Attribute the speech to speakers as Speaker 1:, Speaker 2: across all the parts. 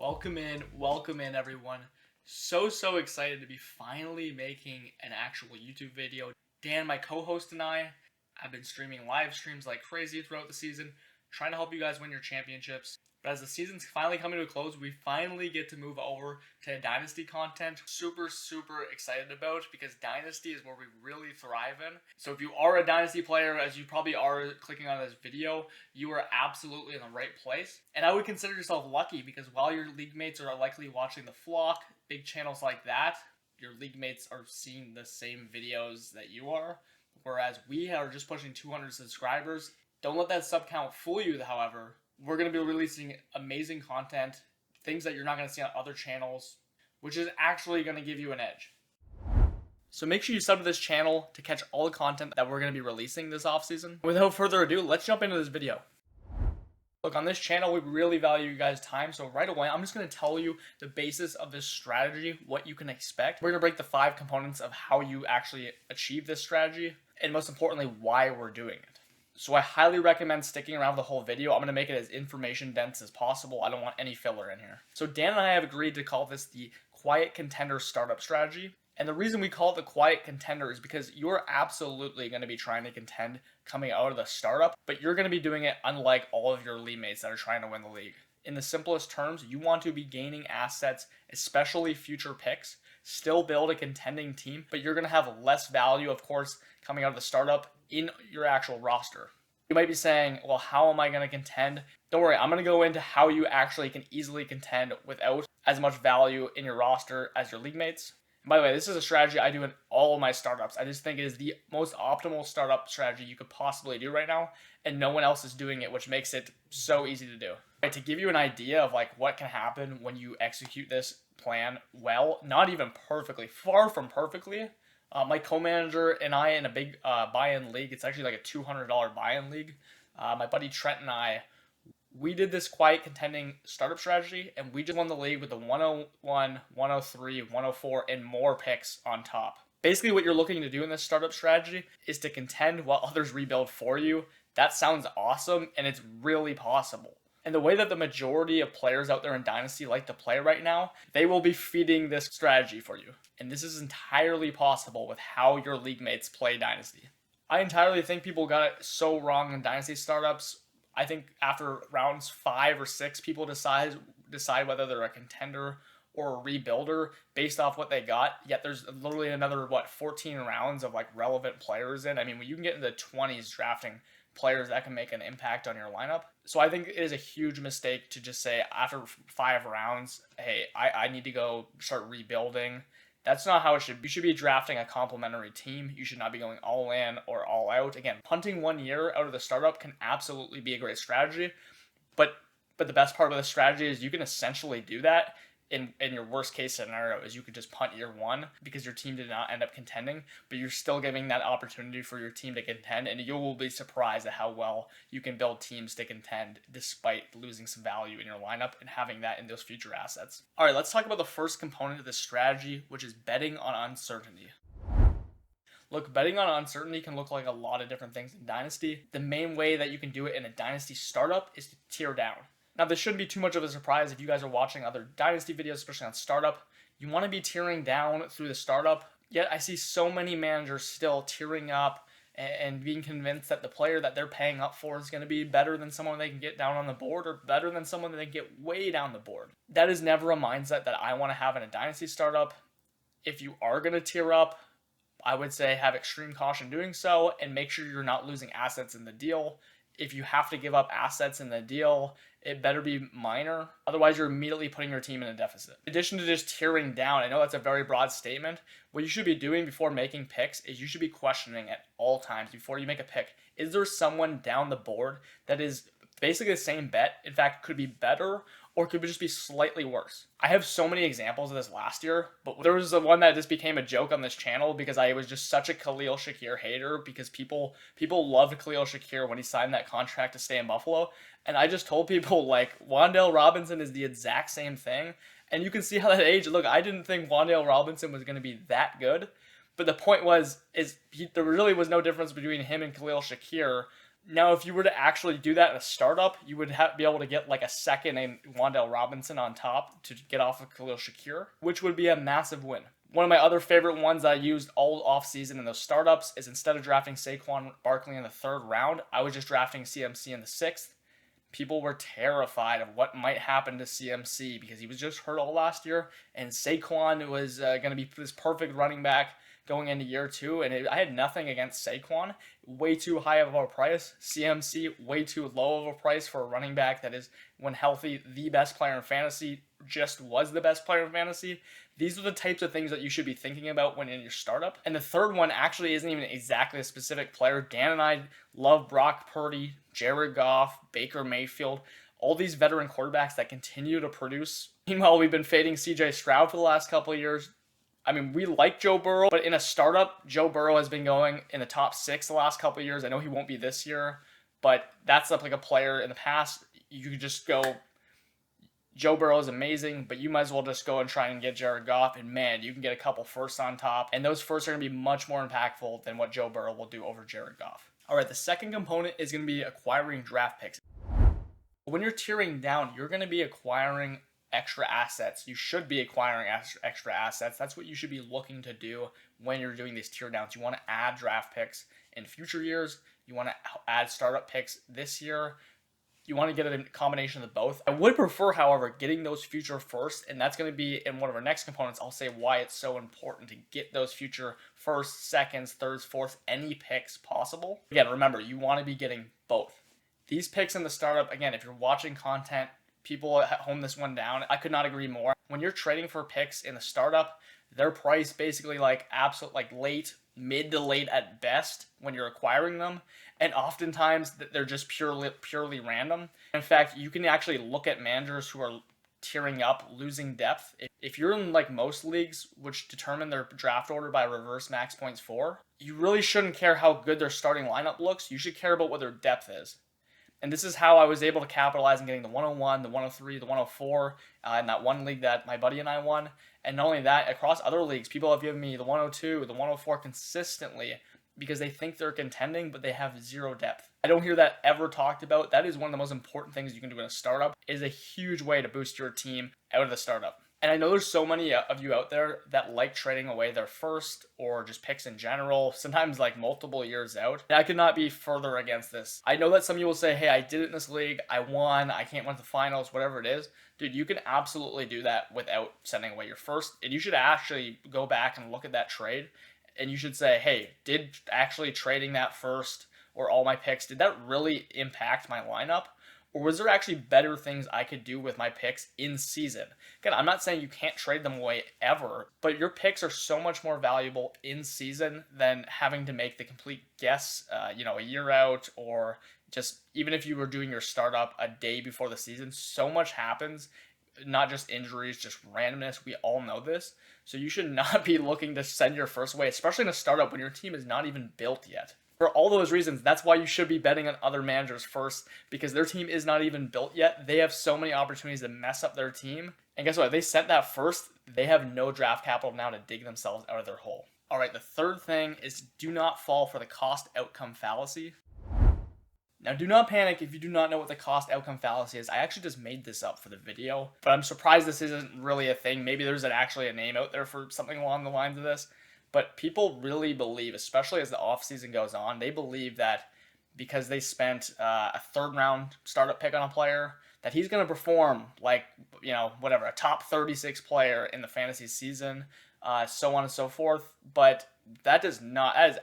Speaker 1: Welcome in everyone. So excited to be finally making an actual YouTube video. Dan, my co-host, and I have been streaming live streams like crazy throughout the season, trying to help you guys win your championships. But as the season's finally coming to a close, we finally get to move over to Dynasty content. Super excited about, because Dynasty is where we really thrive in. So if you are a Dynasty player, as you probably are clicking on this video, you are absolutely in the right place. And I would consider yourself lucky, because while your league mates are likely watching the Flock, big channels like that, your league mates are seeing the same videos that you are. Whereas we are just pushing 200 subscribers. Don't let that sub count fool you, however. We're going to be releasing amazing content, things that you're not going to see on other channels, which is actually going to give you an edge. So make sure you sub to this channel to catch all the content that we're going to be releasing this offseason. Without further ado, let's jump into this video. Look, on this channel, we really value you guys' time, so right away, I'm just going to tell you the basis of this strategy, what you can expect. We're going to break the 5 components of how you actually achieve this strategy, and most importantly, why we're doing it. So I highly recommend sticking around for the whole video. I'm going to make it as information dense as possible. I don't want any filler in here. So Dan and I have agreed to call this the Quiet Contender Startup Strategy. And the reason we call it the Quiet Contender is because you're absolutely going to be trying to contend coming out of the startup, but you're going to be doing it unlike all of your league mates that are trying to win the league. In the simplest terms, you want to be gaining assets, especially future picks, still build a contending team, but you're going to have less value, of course, coming out of the startup in your actual roster. You might be saying, well, how am I going to contend? Don't worry, I'm going to go into how you actually can easily contend without as much value in your roster as your league mates. And by the way, this is a strategy I do in all of my startups. I just think it is the most optimal startup strategy you could possibly do right now, and no one else is doing it, which makes it so easy to do. Right, to give you an idea of what can happen when you execute this plan well, not even perfectly, far from perfectly. My co-manager and I in a big buy-in league, it's actually like a $200 buy-in league. My buddy Trent and I, we did this quiet contending startup strategy, and we just won the league with the 101, 103, 104, and more picks on top. Basically, what you're looking to do in this startup strategy is to contend while others rebuild for you. That sounds awesome, and it's really possible. And the way that the majority of players out there in Dynasty like to play right now, they will be feeding this strategy for you. And this is entirely possible with how your league mates play Dynasty. I entirely think people got it so wrong in Dynasty startups. I think after rounds 5 or 6, people decide whether they're a contender or a rebuilder based off what they got. Yet there's literally another, 14 rounds of relevant players in. I mean, when you can get into the 20s drafting players that can make an impact on your lineup. So I think it is a huge mistake to just say after 5 rounds, hey, I need to go start rebuilding. That's not how it should be. You should be drafting a complementary team. You should not be going all in or all out. Again, punting 1 year out of the startup can absolutely be a great strategy, but the best part of the strategy is you can essentially do that in your worst case scenario is you could just punt year 1 because your team did not end up contending, but you're still giving that opportunity for your team to contend, and you will be surprised at how well you can build teams to contend despite losing some value in your lineup and having that in those future assets. All right, let's talk about the first component of this strategy, which is betting on uncertainty. Look, betting on uncertainty can look like a lot of different things in Dynasty. The main way that you can do it in a Dynasty startup is to tier down. Now, this shouldn't be too much of a surprise if you guys are watching other Dynasty videos, especially on startup. You want to be tiering down through the startup, yet I see so many managers still tiering up and being convinced that the player that they're paying up for is going to be better than someone they can get down on the board or better than someone that they can get way down the board. That is never a mindset that I want to have in a Dynasty startup. If you are going to tier up, I would say have extreme caution doing so and make sure you're not losing assets in the deal. If you have to give up assets in the deal, it better be minor. Otherwise, you're immediately putting your team in a deficit. In addition to just tearing down, I know that's a very broad statement. What you should be doing before making picks is you should be questioning at all times before you make a pick. Is there someone down the board that is basically the same bet, in fact, could be better, or could just be slightly worse? I have so many examples of this last year, but there was the one that just became a joke on this channel because I was just such a Khalil Shakir hater because people loved Khalil Shakir when he signed that contract to stay in Buffalo. And I just told people Wan'Dale Robinson is the exact same thing. And you can see how that aged. Look, I didn't think Wan'Dale Robinson was going to be that good. But the point there really was no difference between him and Khalil Shakir. Now, if you were to actually do that in a startup, you would be able to get like a second and Wan'Dale Robinson on top to get off of Khalil Shakir, which would be a massive win. One of my other favorite ones that I used all offseason in those startups is instead of drafting Saquon Barkley in the 3rd round, I was just drafting CMC in the 6th. People were terrified of what might happen to CMC because he was just hurt all last year, and Saquon was going to be this perfect running back going into year 2, and I had nothing against Saquon. Way too high of a price. CMC, way too low of a price for a running back that is, when healthy, the best player in fantasy, just was the best player in fantasy. These are the types of things that you should be thinking about when in your startup. And the third one actually isn't even exactly a specific player. Dan and I love Brock Purdy, Jared Goff, Baker Mayfield, all these veteran quarterbacks that continue to produce. Meanwhile, we've been fading CJ Stroud for the last couple of years. I mean, we like Joe Burrow, but in a startup, Joe Burrow has been going in the top 6 the last couple of years. I know he won't be this year, but that's like a player in the past. You could just go, Joe Burrow is amazing, but you might as well just go and try and get Jared Goff, and man, you can get a couple firsts on top, and those firsts are going to be much more impactful than what Joe Burrow will do over Jared Goff. All right, the second component is going to be acquiring draft picks. When you're tiering down, you're going to be acquiring extra assets. You should be acquiring extra assets. That's what you should be looking to do when you're doing these tier downs. You want to add draft picks in future years. You want to add startup picks this year. You want to get a combination of both. I would prefer, however, getting those future first, and that's going to be in one of our next components. I'll say why it's so important to get those future firsts, seconds, thirds, fourths, any picks possible. Again, remember, you want to be getting both. These picks in the startup, again, if you're watching content, people at home this one down, I could not agree more. When you're trading for picks in the startup, they're priced basically like late, mid to late at best when you're acquiring them, and oftentimes they're just purely random. In fact, you can actually look at managers who are tiering up, losing depth. If you're in like most leagues, which determine their draft order by reverse max points for, you really shouldn't care how good their starting lineup looks. You should care about what their depth is. And this is how I was able to capitalize on getting the 101, the 103, the 104 in that one league that my buddy and I won. And not only that, across other leagues, people have given me the 102, the 104 consistently because they think they're contending, but they have zero depth. I don't hear that ever talked about. That is one of the most important things you can do in a startup. It is a huge way to boost your team out of the startup. And I know there's so many of you out there that like trading away their first or just picks in general, sometimes like multiple years out. And I could not be further against this. I know that some of you will say, hey, I did it in this league, I won, I can't win the finals, whatever it is. Dude, you can absolutely do that without sending away your first. And you should actually go back and look at that trade. And you should say, hey, did actually trading that first or all my picks, did that really impact my lineup? Or was there actually better things I could do with my picks in season? Again, I'm not saying you can't trade them away ever, but your picks are so much more valuable in season than having to make the complete guess, a year out, or just even if you were doing your startup a day before the season. So much happens, not just injuries, just randomness. We all know this. So you should not be looking to send your first away, especially in a startup when your team is not even built yet. For all those reasons, that's why you should be betting on other managers first, because their team is not even built yet. They have so many opportunities to mess up their team. And guess what? If they sent that first, they have no draft capital now to dig themselves out of their hole. All right, the third thing is do not fall for the cost outcome fallacy. Now, do not panic if you do not know what the cost outcome fallacy is. I actually just made this up for the video, but I'm surprised this isn't really a thing. Maybe there's actually a name out there for something along the lines of this. But people really believe, especially as the offseason goes on, they believe that because they spent a third-round startup pick on a player, that he's going to perform like, a top 36 player in the fantasy season, so on and so forth. But that is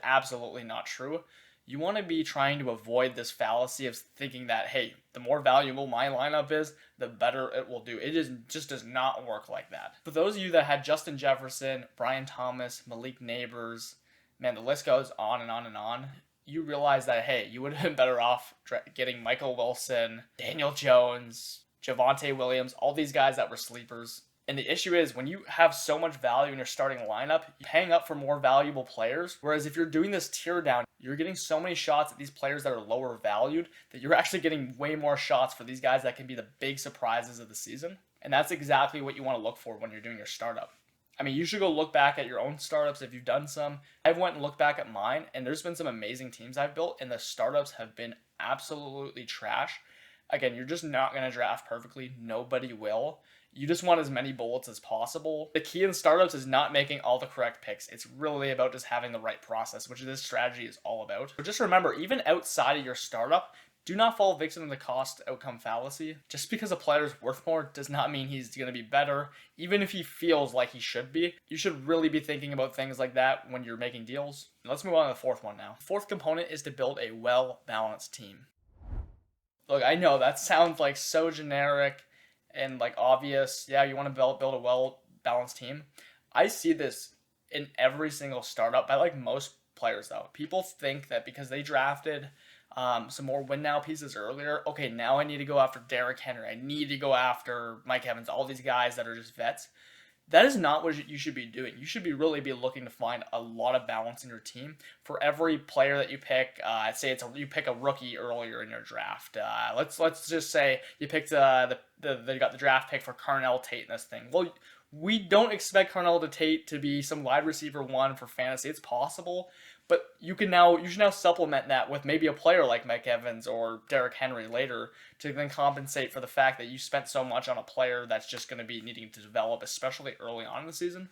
Speaker 1: absolutely not true. You want to be trying to avoid this fallacy of thinking that, hey, the more valuable my lineup is, the better it will do. It just does not work like that. For those of you that had Justin Jefferson, Brian Thomas, Malik Neighbors, man, the list goes on and on and on. You realize that, hey, you would have been better off getting Michael Wilson, Daniel Jones, Javonte Williams, all these guys that were sleepers. And the issue is when you have so much value in your starting lineup, you're paying up for more valuable players. Whereas if you're doing this tier down, you're getting so many shots at these players that are lower valued that you're actually getting way more shots for these guys that can be the big surprises of the season. And that's exactly what you want to look for when you're doing your startup. I mean, you should go look back at your own startups if you've done some. I've went and looked back at mine, and there's been some amazing teams I've built, and the startups have been absolutely trash. Again, you're just not going to draft perfectly. Nobody will. You just want as many bullets as possible. The key in startups is not making all the correct picks. It's really about just having the right process, which this strategy is all about. But just remember, even outside of your startup, do not fall victim to the cost outcome fallacy. Just because a player is worth more does not mean he's going to be better, even if he feels like he should be. You should really be thinking about things like that when you're making deals. Let's move on to the fourth one now. Fourth component is to build a well-balanced team. Look, I know that sounds like so generic and like obvious. Yeah, you want to build a well-balanced team. I see this in every single startup by like most players though. People think that because they drafted some more win now pieces earlier, okay, now I need to go after Derrick Henry. I need to go after Mike Evans, all these guys that are just vets. That is not what you should be doing. You should be really be looking to find a lot of balance in your team. For every player that you pick, say you pick a rookie earlier in your draft. Let's just say you picked you got the draft pick for Carnell Tate in this thing. Well, we don't expect Carnell Tate to be some wide receiver one for fantasy. It's possible, but you should now supplement that with maybe a player like Mike Evans or Derrick Henry later to then compensate for the fact that you spent so much on a player that's just going to be needing to develop, especially early on in the season.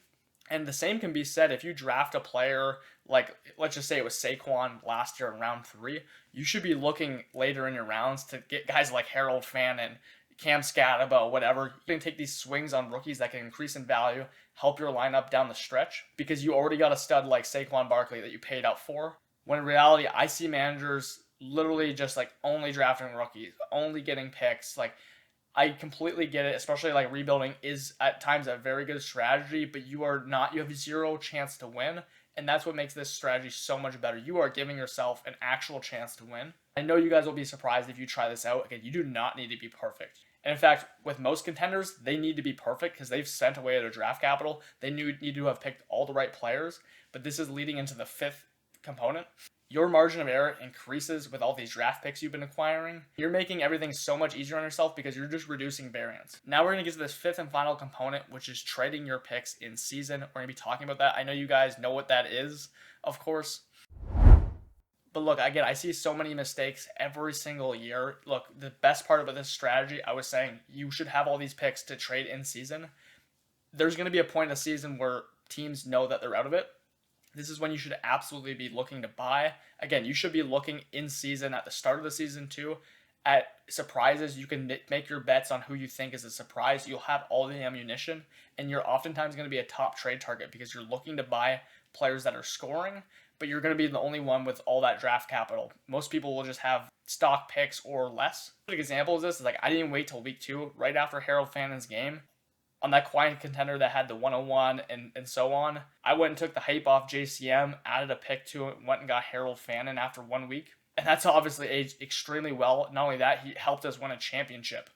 Speaker 1: And the same can be said if you draft a player like, let's just say it was Saquon last year in round 3, you should be looking later in your rounds to get guys like Harold Fannin, Cam Scatabo, whatever. You can take these swings on rookies that can increase in value, help your lineup down the stretch, because you already got a stud like Saquon Barkley that you paid out for. When in reality, I see managers literally just like only drafting rookies, only getting picks. Like, I completely get it, especially like rebuilding is at times a very good strategy, but you have zero chance to win. And that's what makes this strategy so much better. You are giving yourself an actual chance to win. I know you guys will be surprised if you try this out. Again, you do not need to be perfect. And in fact, with most contenders, they need to be perfect because they've sent away their draft capital. They need to have picked all the right players. But this is leading into the fifth component. Your margin of error increases with all these draft picks you've been acquiring. You're making everything so much easier on yourself because you're just reducing variance. Now we're going to get to this fifth and final component, which is trading your picks in season. We're going to be talking about that. I know you guys know what that is, of course. But look, again, I see so many mistakes every single year. Look, the best part about this strategy, I was saying, you should have all these picks to trade in season. There's going to be a point in the season where teams know that they're out of it. This is when you should absolutely be looking to buy. Again, you should be looking in season at the start of the season too at surprises. You can make your bets on who you think is a surprise. You'll have all the ammunition, and you're oftentimes going to be a top trade target because you're looking to buy players that are scoring, but you're going to be the only one with all that draft capital. Most people will just have stock picks or less. An example of this is like I didn't wait till week 2, right after Harold Fannin's game. On that quiet contender that had the 101 and so on, I went and took the hype off JCM, added a pick to it, went and got Harold Fannin after 1 week. And that's obviously aged extremely well. Not only that, he helped us win a championship.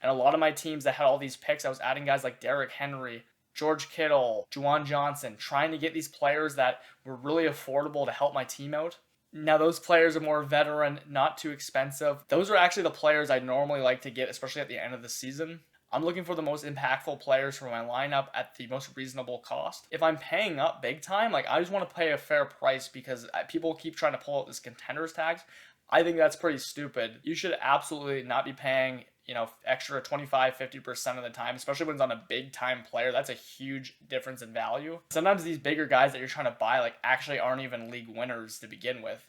Speaker 1: And a lot of my teams that had all these picks, I was adding guys like Derrick Henry, George Kittle, Juwan Johnson, trying to get these players that were really affordable to help my team out. Now, those players are more veteran, not too expensive. Those are actually the players I normally like to get, especially at the end of the season. I'm looking for the most impactful players for my lineup at the most reasonable cost. If I'm paying up big time, like I just want to pay a fair price because people keep trying to pull out this contenders tags. I think that's pretty stupid. You should absolutely not be paying, extra 25-50% of the time, especially when it's on a big time player. That's a huge difference in value. Sometimes these bigger guys that you're trying to buy actually aren't even league winners to begin with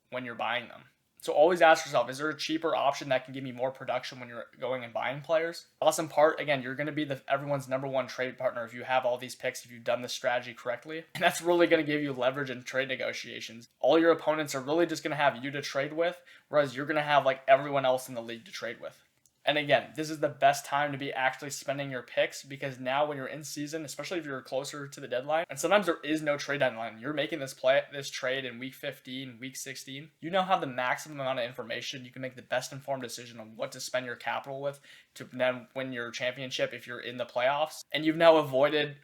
Speaker 1: when you're buying them. So always ask yourself, is there a cheaper option that can give me more production when you're going and buying players? Awesome part, again, you're going to be everyone's number one trade partner if you have all these picks, if you've done this strategy correctly. And that's really going to give you leverage in trade negotiations. All your opponents are really just going to have you to trade with, whereas you're going to have everyone else in the league to trade with. And again, this is the best time to be actually spending your picks because now when you're in season, especially if you're closer to the deadline, and sometimes there is no trade deadline, you're making this trade in week 15, week 16, you now have the maximum amount of information. You can make the best informed decision on what to spend your capital with to then win your championship if you're in the playoffs. And you've now avoided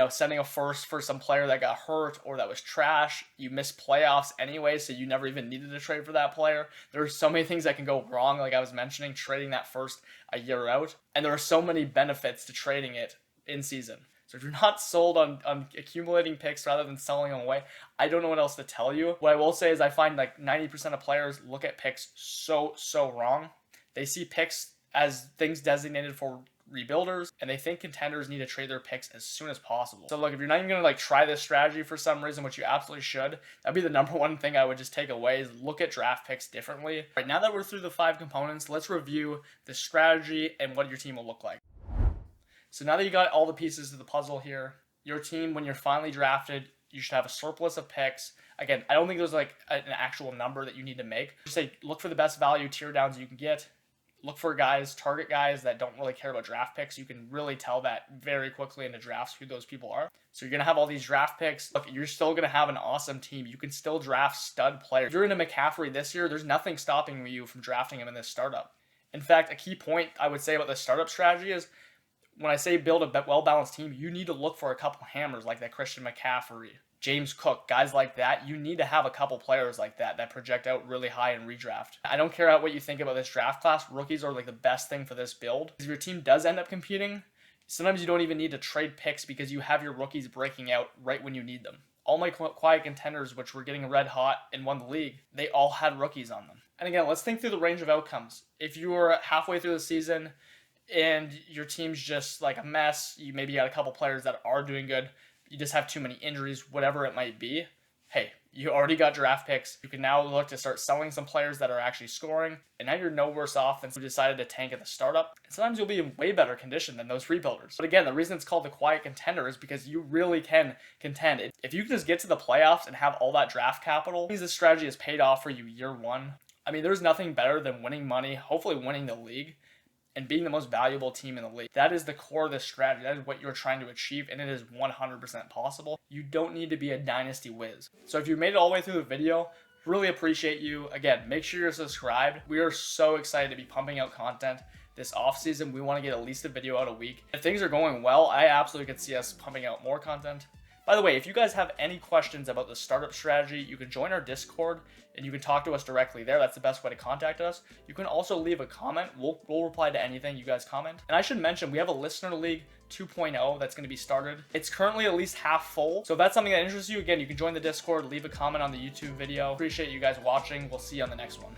Speaker 1: sending a first for some player that got hurt or that was trash. You missed playoffs anyway, so you never even needed to trade for that player. There are so many things that can go wrong, like I was mentioning, trading that first a year out. And there are so many benefits to trading it in season. So if you're not sold on accumulating picks rather than selling them away, I don't know what else to tell you. What I will say is I find like 90% of players look at picks so wrong. They see picks as things designated for rebuilders, and they think contenders need to trade their picks as soon as possible. So look, if you're not even gonna like try this strategy for some reason, which you absolutely should, that'd be the number one thing I would just take away is look at draft picks differently. Right now that we're through the 5 components, let's review the strategy and what your team will look like. So now that you got all the pieces of the puzzle here, your team, when you're finally drafted, you should have a surplus of picks. Again, I don't think there's like an actual number that you need to make. Just say look for the best value tear downs you can get. Look for guys, target guys that don't really care about draft picks. You can really tell that very quickly in the drafts who those people are. So you're going to have all these draft picks. Look, you're still going to have an awesome team. You can still draft stud players. If you're into McCaffrey this year, there's nothing stopping you from drafting him in this startup. In fact, a key point I would say about the startup strategy is when I say build a well-balanced team, you need to look for a couple hammers like that Christian McCaffrey, James Cook, guys like that. You need to have a couple players like that project out really high in redraft. I don't care what you think about this draft class. Rookies are like the best thing for this build. If your team does end up competing, sometimes you don't even need to trade picks because you have your rookies breaking out right when you need them. All my quiet contenders, which were getting red hot and won the league, they all had rookies on them. And again, let's think through the range of outcomes. If you were halfway through the season and your team's just like a mess, you maybe got a couple players that are doing good, you just have too many injuries, whatever it might be, hey, you already got draft picks. You can now look to start selling some players that are actually scoring, and now you're no worse off than if you decided to tank at the startup. And sometimes you'll be in way better condition than those rebuilders. But again, the reason it's called the quiet contender is because you really can contend. If you can just get to the playoffs and have all that draft capital, it means this strategy has paid off for you year one. I mean, there's nothing better than winning money, hopefully winning the league, and being the most valuable team in the league. That is the core of this strategy. That is what you're trying to achieve, and it is 100% possible. You don't need to be a dynasty whiz. So if you made it all the way through the video, really appreciate you. Again, make sure you're subscribed. We are so excited to be pumping out content this off season. We want to get at least a video out a week. If things are going well, I absolutely could see us pumping out more content. By the way, if you guys have any questions about the startup strategy, you can join our Discord and you can talk to us directly there. That's the best way to contact us. You can also leave a comment. We'll reply to anything you guys comment. And I should mention, we have a Listener League 2.0 that's going to be started. It's currently at least half full. So if that's something that interests you, again, you can join the Discord, leave a comment on the YouTube video. Appreciate you guys watching. We'll see you on the next one.